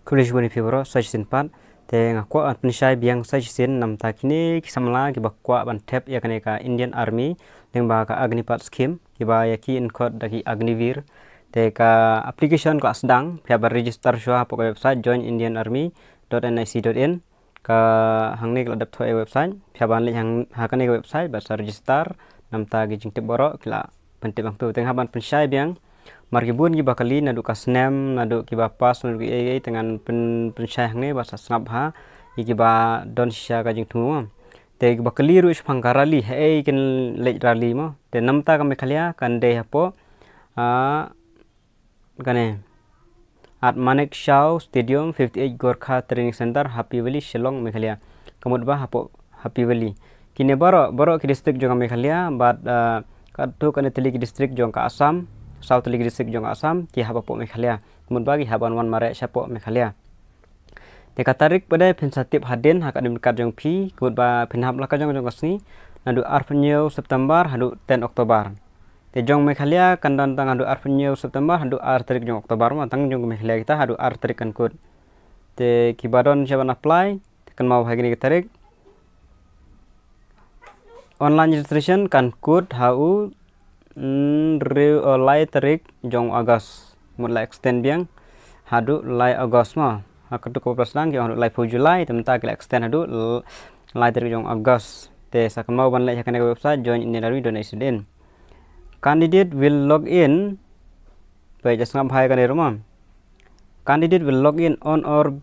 Kulish boni fibro sajsin pat te ngakwa an pensyai biang sajsin nam ta kini kisamla ki bakwa ban tap ya ka Indian Army leng ba ka Agnipat scheme ki ba ya ki in code daki Agnivir te ka application ko asdang pya ba register shwa po website joinedianarmy.nic.in ka hangne kala dap thoe website pya ban le hang hakane website ba sa register nam ta gi jingtip borok kila pentip bang tu teng haban pensyai biang margibun gi bakali nadu kasnem nadu ki pas nadu ki dengan pensyai hangne basa snap ha ki ba don sya ka jing tu te bakali ru pangkarali ken le rali mo te namta ka mekhalia kan de hapo kane at Manek Shah Stadium 58 Gorkha Training Center Happy Valley Shillong Meghalaya kamut ba hapo Happy Valley kini baro ki district jong Meghalaya bat katu kane tili ki district jong ka Assam South League district jong Assam ki hapo Meghalaya kamut ba ki haban wan mare syapo Meghalaya te katarik pada pensatip hadin hakadim kat jong pi kamut ba pinhap laka jong kasni nadu arpenyo September hadu 10 Oktober te jong Meghalaya kan dan tang hadu arpenyo September hadu tarik jong Oktober ma tang jong Meghalaya kita hadu tarik kan kut te kibadon jaban apply kan mau hagini tarik online registration kan kut hau lai tarik jong Agust mulai extend biang hadu lai Agust ma hakatu ko praslang ki hadu lai Julai temta ki extend hadu lai tarik jong Agust te sakan mau ban lai hakane website joinedianarmy.nic.in candidate will log in by just ngam hai kan rumah candidate will log in on or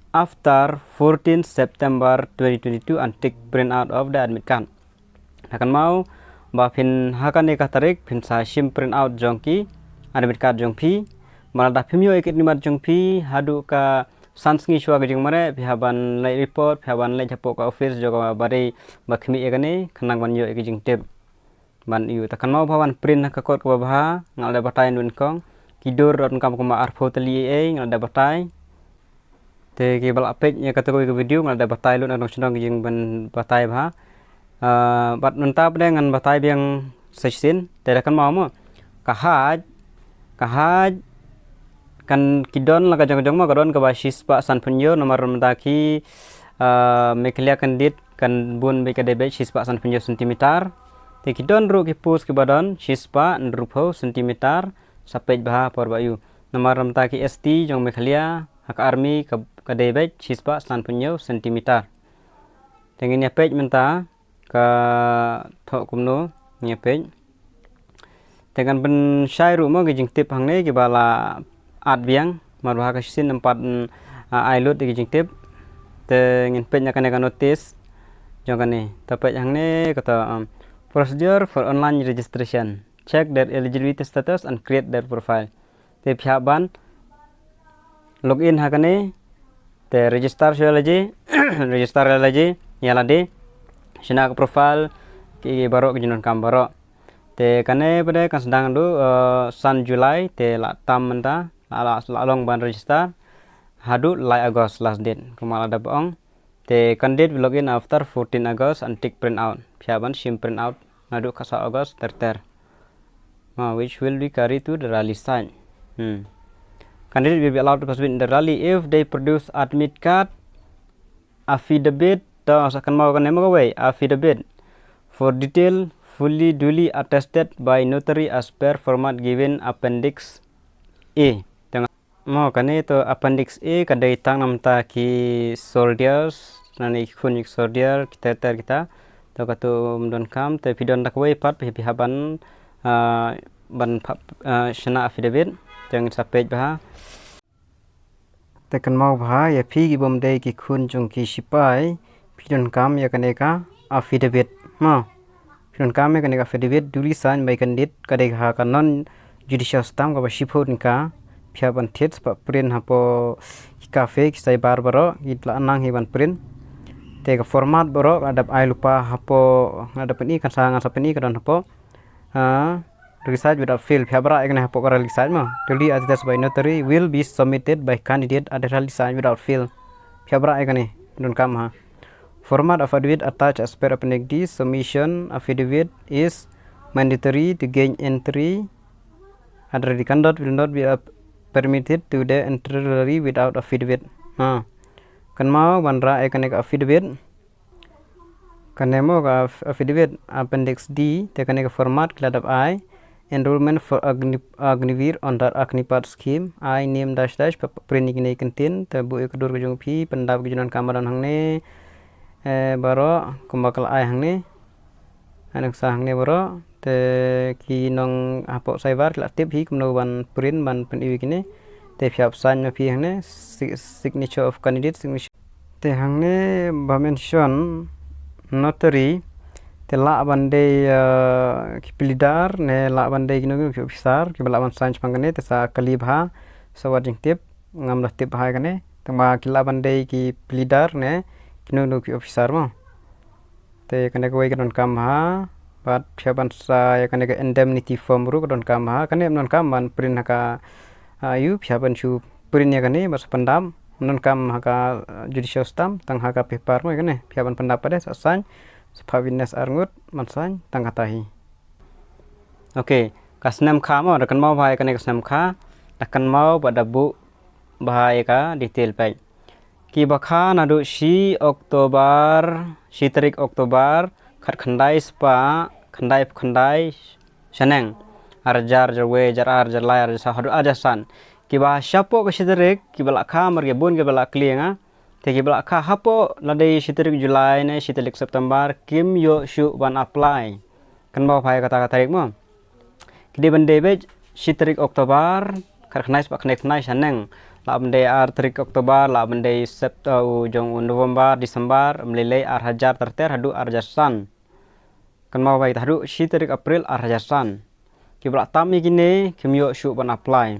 after 14 September 2022 and take print out of the admit card akan mau ba pin hakane ka tarik pin sa sim print out jongki admit card jongpi malada pimyo ekit nimar jongpi hadu ka sansngi shwa gajing mare pihaban lai report pihaban lai japo ka office joga bare bakhmi ekane khanang ban yo ekijing tip ban yu takan mau bawan print ka kot ko bah ngal da batai nun kong kidur ron kam ko ma arfo tali ngal da batai te ke bal apek nya kata ko video ngal da batai lun anong chnong jing ban batai bah bat mentap dengan batai biang sessin te kan mau mo kahaj kan kidon laga jong ma kadon ka basis pa san punyo nomor mendaki Meghalaya kandid kan bun be ka debe sispa san punyo sentimeter te kidon ru ki pus ki badan sispa ndrupo sentimeter sapej bah por bayu nomor mendaki ST jong Meghalaya hak army ka debe sispa san punyo sentimeter tengin ya pej menta ka thok kumno nya pej dengan ben syai ru mo gi jing tip hangne ki bala at biang marwa ka sin empat ailut gi jing tip te ngin pej nya kan notice jong kane tapej hangne kata procedure for online registration check their eligibility status and create their profile te phiaban login hakane te register shalaji register laji yalade sina profile ki baro ki jinon kam baro te kane pada kan sedang du san Julai te la tam menta la long ban register hadu lai August last date kumala da bong te candidate will login after 14 August and take print out phiaban sim print out nadu kasa August terter which will be carried to the rally site candidate will be allowed to participate in the rally if they produce admit card affidavit akan mau kan nemo way affidavit for detail fully duly attested by notary as per format given appendix A mau kan itu appendix A kadai tang namta ki soldiers nani kunik soldier kita to katu mdon kam te pidon dak way pat pihaban ban shana affidavit teng sapej bah tekan mau bah ya pi gi bom dei ki khun jong ki sipai pidon kam ya kaneka affidavit pidon kam ya kaneka affidavit duly signed by candidate kadai ha kanon judicial stamp ka bashipun ka phiaban thets pa print hapo cafe kisai barbaro itla anang hiban print te ka format boro adap ai lupa hapo adap ni kan sanga sapeni kadon hapo research without fill phiabra ekne hapo kara research ma duly attested by notary will be submitted by candidate at research without fill phiabra ekne don kam ha format affidavit attached as per appendix D submission affidavit is mandatory to gain entry under the conduct will not be permitted to the entirely without affidavit. Kan mau bandra kan ek affidavit kan nemo ka affidavit appendix D te kan ek format kladap I enrollment for Agnivir under Agnipath scheme I name dash dash prini kini kentin te bu ek dur kejung pi pendap kejunan kamaran hangne baro kumbakal I hangne anak sah hangne baro te ki nong apok saibar la tip hi kumno ban print ban pen iwi kini te phiap sign ma phi hangne signature of candidate signature te hangne ba mention notary te la bande ki pilidar ne la bande kino ki officer ki bala ban sign pangane te sa kalibha sawading tip ngam la tip ha kane tama ki la bande ki pilidar ne kino ki officer mo te kane ko kan kam ha bat phiaban sa ya kane ka indemnity form ru don kam ha kane non kam ban print ka ayu phiaban chu print ya kane bas pendam non kam haka judicial stamp tang haka paper mo kane phiaban pendap pada sasan sepawinnes arngut mansan tang katahi. Oke, kasnam kha mo kan mau bhai kane kasnam kha akan mau pada bu bahaya ka detail pai ki bakha nadu si Oktober si tarik Oktober khat khandai spa khandai sanang arjar jarwe jarar jarlai arja hadu ajasan ki ba syapo ke si tarik ki bala kha mar ke bun ke bala klienga te ki bala kha hapo ladai si tarik Julai ne si tarik September kim yo shu ban apply kan mau bhai kata tarik mo ki de bande be si tarik Oktober khat khandai spa khandai sanang la bende ar tarik Oktober la bende September jong November Desember melele ar hajar terter hadu ar jasan kan mau baik hadu si tarik April ar jasan ki bala tami gine kimyo shu ban apply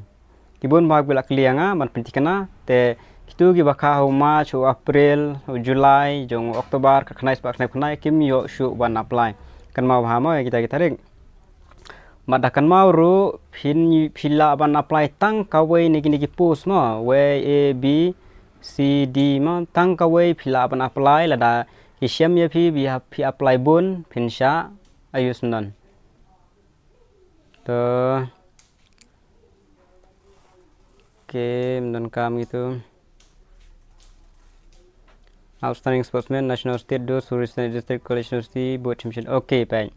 kibun bag bela klianga man pentikana te kitu ki bakha huma chu April Julai jong Oktober khnai spak khnai kimyo shu ban apply kan mau ha mo kita tarik madakan mau ru phila ban apply tang kawai niki post mo we A B C D mo tang kawai phila ban apply lada isyam ya phi apply bun phinsha ayus non to oke non kam gitu outstanding sportsman national state do Suristan district college university board championship oke baik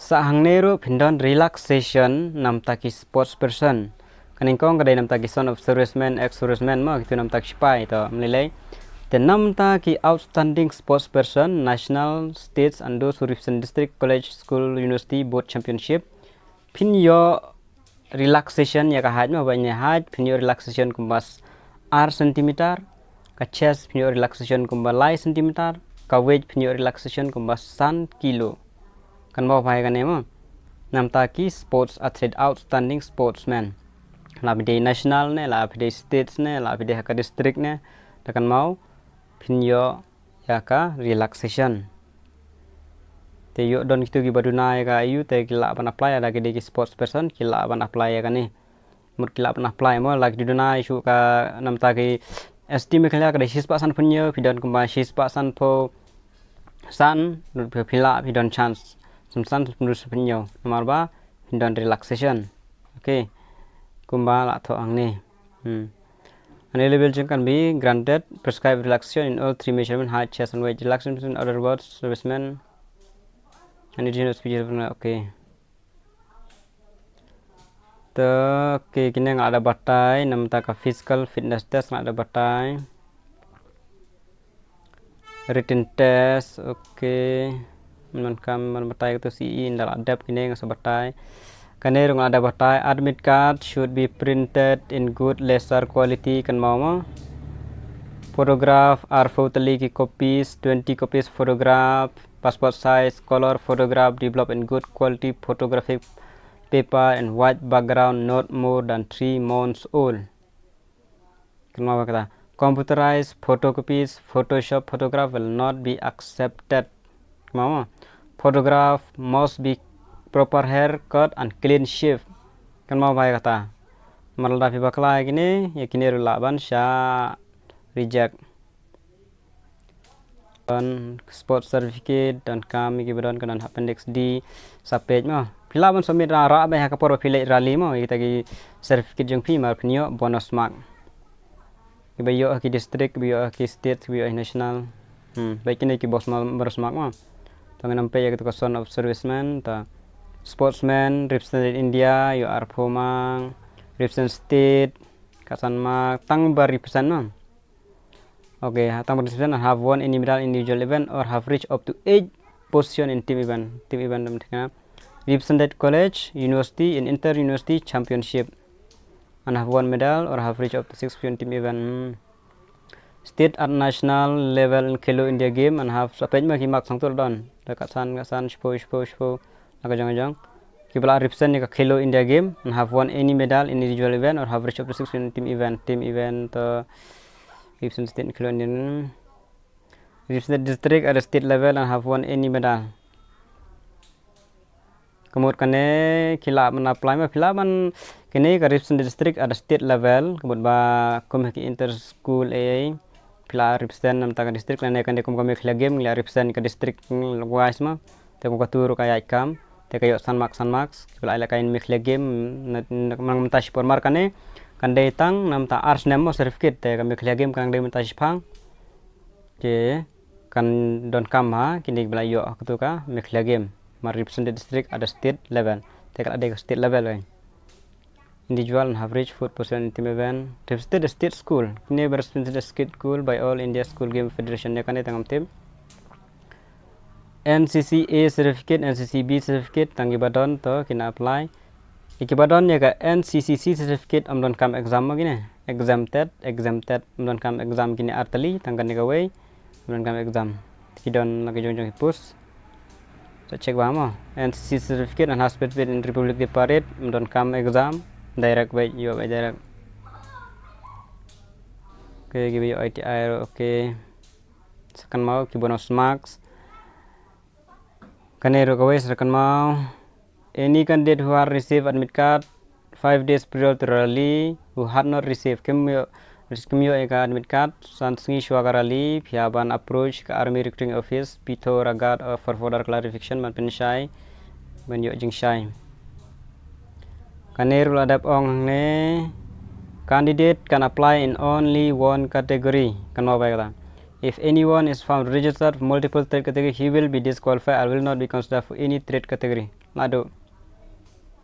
sa hangnero pindon relaxation nam taki sports person kaning kong kadai nam taki son of serviceman ex serviceman mo gitu nam tak spai to melilai the nam taki outstanding sports person national states and do Suristan district college school university board championship pin yo relaxation ya ka haj mo banya haj pin yo relaxation kumbas r centimeter ka chest pin yo relaxation kumbas lai centimeter ka weight pin yo relaxation kumbas san kilo kan mau bhai kan emo nam taki sports athlete outstanding sportsman la bide national ne la bide states ne la bide haka district ne kan mau pinyo ya ka relaxation te yo don kitu gi baduna ya ka ayu te kila ban apply ada gede ki sports person kila ban apply ya kan ni mur kila ban apply mo la di duna isu ka nam taki estimate kala ka de sispa san punyo pidon kumba sispa san po san pila pidon chance semsan menurut penyo nomor ba pindon relaxation oke kumba la tho ang ni and level can be granted prescribed relaxation in all three measurement height chest and weight relaxation in other words servicemen and indigenous species oke to oke kini ada batai nam ta ka physical fitness test ada batai written test oke man kam man batai to CE ndal adap kini ngasa batai kane rung ada batai admit card should be printed in good lesser quality kan mau ma photograph are photally ki copies 20 copies photograph passport size color photograph developed in good quality photographic paper and white background not more than 3 months old kan mau kata computerized photocopies Photoshop photograph will not be accepted mau photograph must be proper haircut and clean shave kan mau bhai kata malda phi bakla gini ya kini laban sha reject on sport certificate dan kami gibaran kan appendix D sa page mo Pila ban submit ra ba ha kapor pilih rally mo kita ki certificate jong pi mar pnyo bonus mark. Ki bayo ki district bayo ki state bayo national. Baik ini ki bonus mark mo. Tangan nampe ya kita son of serviceman ta sportsman represent India you are pomang represent state kasan mark tang bar represent no. Okay, tang bar represent have won any medal individual event or have reached up to 8 position in team event. Team event namanya represented college, university, and inter-university championship, and have won medal or have reached up to 6 point team event. State at national level in Khelo India game and have sampai maki mark sang tur don. Dekat san spo laga jang kibla represent ka Khelo India game and have won any medal in individual event or have reached up to 6 point team event. Team event represent state in Khelo India. Represent district at the state level and have won any medal. Kemudian kene kila man apply ma pila man kene ka represent district at the state level kemudian ba komiki inter school pila represent nam ta ka district lane kan de kom khla game la represent ka district wise ma te ko tur ka ikam te ka yo san marks pila ala kain khla game nam ta spor mar kane kan de tang nam ta ars nem mo certificate te ka khla game kan de ta phang ke kan don kam ha kini bela yo tu ka khla game mar represented district at the state level take at the state level individual and have reached 4% in team event represented the state school kini represented the state school by all India School Game Federation ne kan tangam tim NCCA certificate NCCB certificate tangi badon to kina apply iki badon ya ka NCCC certificate amdon kam exam gini exempted amdon kam exam kini artali tangkan ni gawe amdon kam exam kidon lagi jong hipus check bahama NCC certificate and has participated in Republic Day Parade don kam exam direct by you by direct okay give you ITI okay second mau ki bonus marks kanero gawe second mau any candidate who are receive admit card 5 days prior to rally who had not received kemyo eka admit card sansingi shuagarali phiaban approach ka army recruiting office pito ragad for further clarification man penshai ben yo jingshai kanerul adap ong ne candidate can apply in only one category kan mau baiklah if anyone is found registered for multiple trade category he will be disqualified and will not be considered for any trade category lado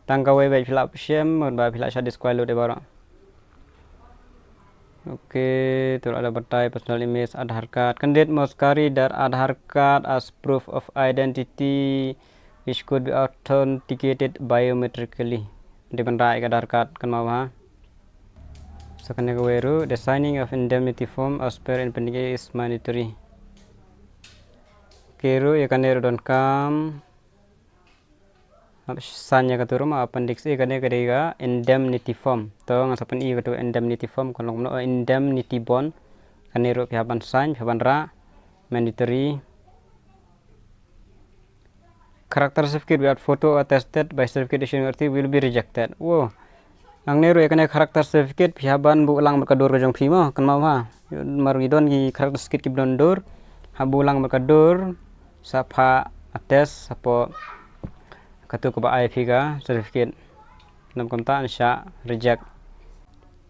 tangkawe bai philap shem mon ba philap sha disqualified de bara. Okay, tu ada bertai personal image Aadhaar card. Candidate must carry their Aadhaar card as proof of identity, which could be authenticated biometrically. Di benrai Aadhaar card kan mau ha. Sakane kaweru, the signing of indemnity form as per NPNDK is mandatory. Keru ya kaneru don kam. Sanya katurum appendix E kane kadega indemnity form to ngasapan I katu indemnity form kon no indemnity bond kane ro phaban sign phaban ra mandatory character certificate without photo attested by certificate issuing authority will be rejected. Wow ang nero kane character certificate phaban bu ulang berkadur jong phimo kan mau ha marudon ki character certificate ki dor habu ulang berkadur sapa attest sapo katu ko ba IP ka certificate nam kamta ansha reject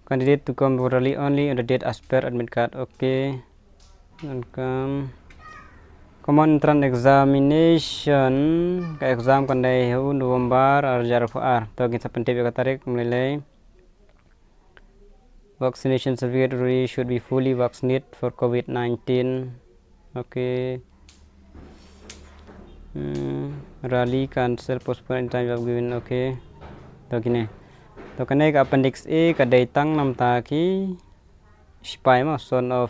candidate to come orally only on the date as per admit card. Okay and come common entrance examination ka exam kandai hu November arjar ar to kita pentip ka tarik mulai vaccination certificate should be fully vaccinated for COVID-19. Okay rally cancel postpone in time of given. Okay to kini to kane ka appendix A ka datang nam ta ki spy ma son of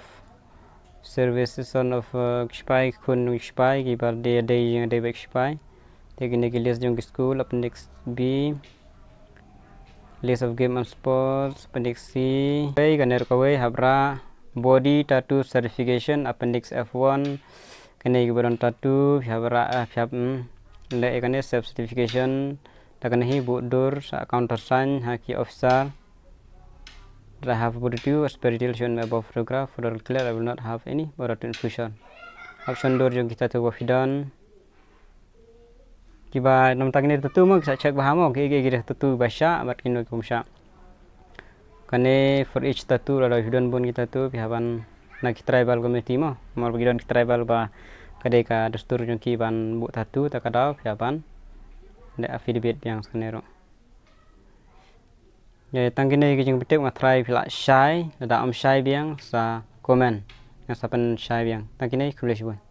services son of spy kun spy ki bar day day back spy te kini ki list jong school. Appendix B list of game and sports. Appendix C kai kaner kawai habra body tattoo certification. Appendix F1 kene gibaran tattoo phabra phab le ekane self certification takane hi budur sa counter sign haki officer I have body to spiritual shown above photograph for clear I will not have any body infusion option door jong kita tu wafidan kiba nom tak ini tutu mo sa cek bahamo ki tutu basya bat kino kumsya kane for each tatu la hidon bun kita tu pihaban na ki tribal community mo mar bagi tribal ba kade ka dastur jong ki ban bu tatu takadaw pihaban de affidavit yang skenero ya tangkine ki jeng betek ma try pila syai da syai biang sa komen yang sapen syai biang tangkine kulis bu